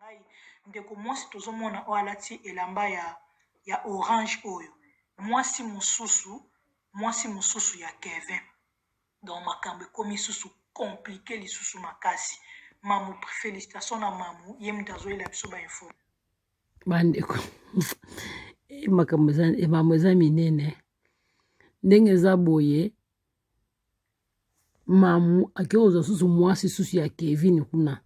Ngai ndeko mwasi tozomona o alati elamba ya orange oyo mwasi mususu ya Kevin donc makambo ekomi susu compliqué lisusu makasi mamu félicitation na mamu ye mutu azoyela biso bainfo bandeko makambo eza minene ndenge eza boye mamu akei kozwa susu mwasi susu ya Kevin kuna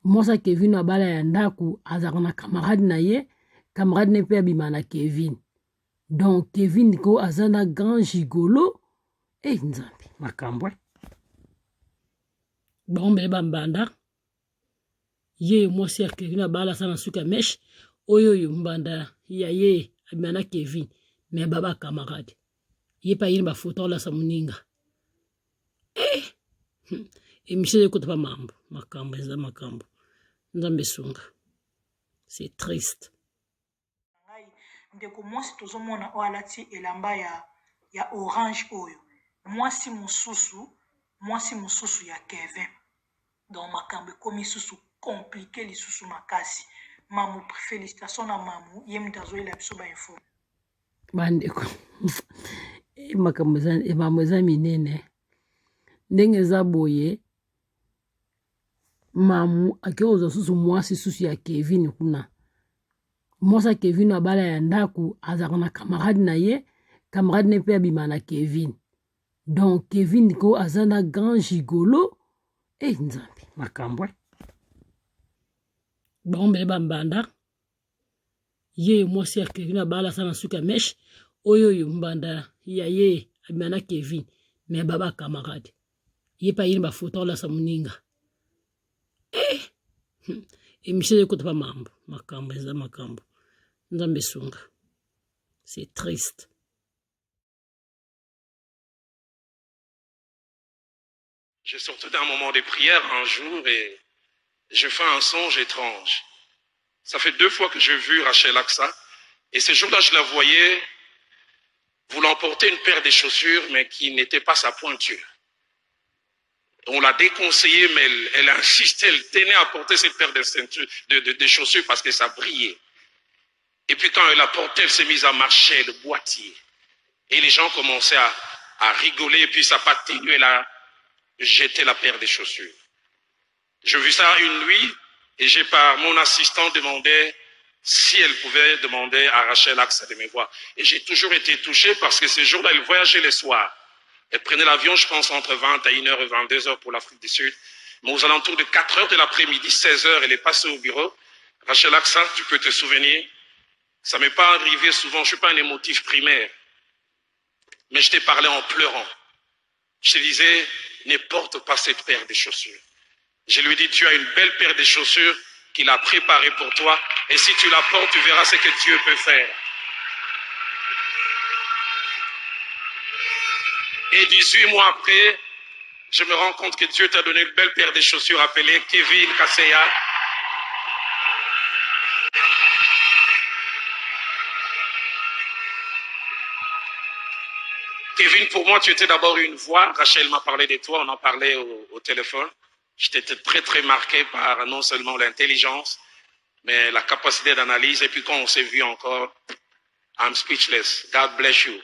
mwasi ya Kevin abala ya ndako azalaka na camarade na ye camarade ne mpe abima na Kevin donc Kevin ko aza na grand gigolo nzambe makambo baombele bambanda ye mwasi ya Kevin abala sana suka mesh oyo mbanda ya ye abima na Kevin me baba camarade ye pa yini bafoto la sa muninga emission ekota pa makambo eza makambo nzambe sunga c'est triste ngai ndeko mwasi tozomona o alati elamba ya orange oyo mwasi mususu ya Kevin donc makambo ekomi susu compliqué lisusu makasi mamu félicitation na mamu ye mutu azoyela biso bainfo bandeko makambo eza minene ndenge eza boye mamu akei kozwa susu mwasi susu ya Kevin kuna mwasi ya Kevin abala ya ndako azalaka na camarade na ye camarade ne mpe abima na Kevin donc Kevin ko aza na grand gigolo nzambe makambo baombele bambanda ye mwasi ya Kevin abala sana suka mesh oyo mbanda ya ye abima na Kevin me baba camarade ye pa yini bafoto la sa muninga emission ekota pa makambo eza makambo nzambe sunga c'est triste Je sortais d'un moment de prière un jour et je fais un songe étrange. Ça fait 2 fois que j'ai vu Rachel Aksa et ce jour-là je la voyais voulant porter une paire de chaussures mais qui n'était pas sa pointure. On l'a déconseillé, mais elle insistait, elle tenait à porter cette paire de chaussures parce que ça brillait. Et puis quand elle a porté, elle s'est mise à marcher, le boîtier. Et les gens commençaient à rigoler, et puis ça n'a pas tenu, elle a jeté la paire de chaussures. J'ai vu ça une nuit, et j'ai par mon assistant demandé si elle pouvait demander à Rachel Aksa de me voir. Et j'ai toujours été touché parce que ce jour-là, elle voyageait le soir. Elle prenait l'avion, je pense, entre 21h et 22h pour l'Afrique du Sud. Mais aux alentours de 4h de l'après-midi, 16h, elle est passée au bureau. Rachel Aksa, tu peux te souvenir, ça ne m'est pas arrivé souvent, je ne suis pas un émotif primaire. Mais je t'ai parlé en pleurant. Je te disais, ne porte pas cette paire de chaussures. Je lui ai dit, tu as une belle paire de chaussures qu'il a préparée pour toi. Et si tu la portes, tu verras ce que Dieu peut faire. Et 18 mois après, je me rends compte que Dieu t'a donné une belle paire de chaussures appelée Kevin Kaseya. Kevin, pour moi, tu étais d'abord une voix. Rachel m'a parlé de toi, on en parlait au téléphone. J'étais très, très marqué par non seulement l'intelligence, mais la capacité d'analyse. Et puis quand on s'est vu encore, I'm speechless. God bless you.